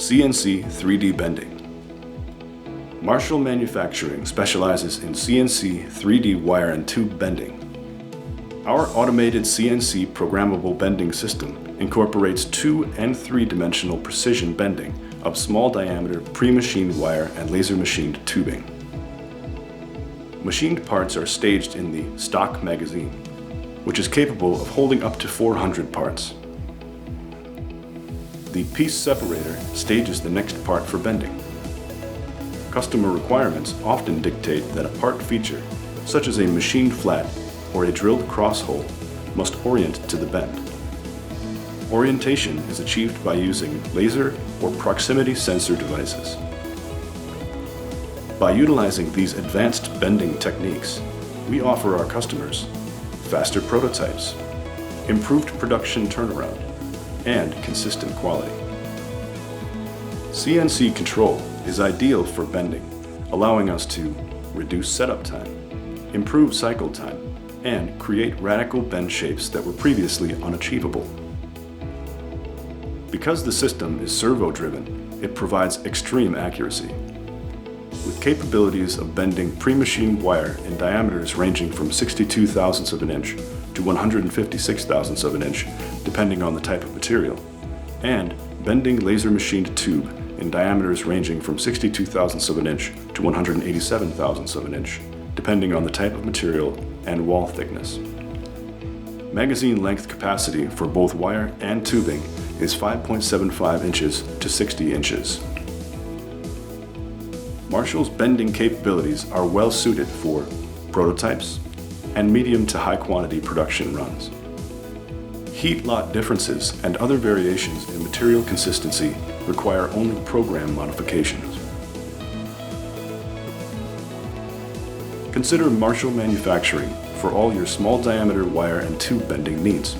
CNC 3D bending. Marshall Manufacturing specializes in CNC 3D wire and tube bending. Our automated CNC programmable bending system incorporates 2- and 3-dimensional precision bending of small diameter pre-machined wire and laser machined tubing. Machined parts are staged in the stock magazine, which is capable of holding up to 400 parts. The piece separator stages the next part for bending. Customer requirements often dictate that a part feature, such as a machined flat or a drilled cross hole, must orient to the bend. Orientation is achieved by using laser or proximity sensor devices. By utilizing these advanced bending techniques, we offer our customers faster prototypes, improved production turnaround, and consistent quality. CNC control is ideal for bending, allowing us to reduce setup time, improve cycle time, and create radical bend shapes that were previously unachievable. Because the system is servo-driven, it provides extreme accuracy. With capabilities of bending pre-machined wire in diameters ranging from 62 thousandths of an inch to 156 thousandths of an inch, depending on the type of material, and bending laser machined tube in diameters ranging from 62 thousandths of an inch to 187 thousandths of an inch, depending on the type of material and wall thickness. Magazine length capacity for both wire and tubing is 5.75 inches to 60 inches. Marshall's bending capabilities are well suited for prototypes and medium to high quantity production runs. Heat lot differences and other variations in material consistency require only program modifications. Consider Marshall Manufacturing for all your small diameter wire and tube bending needs.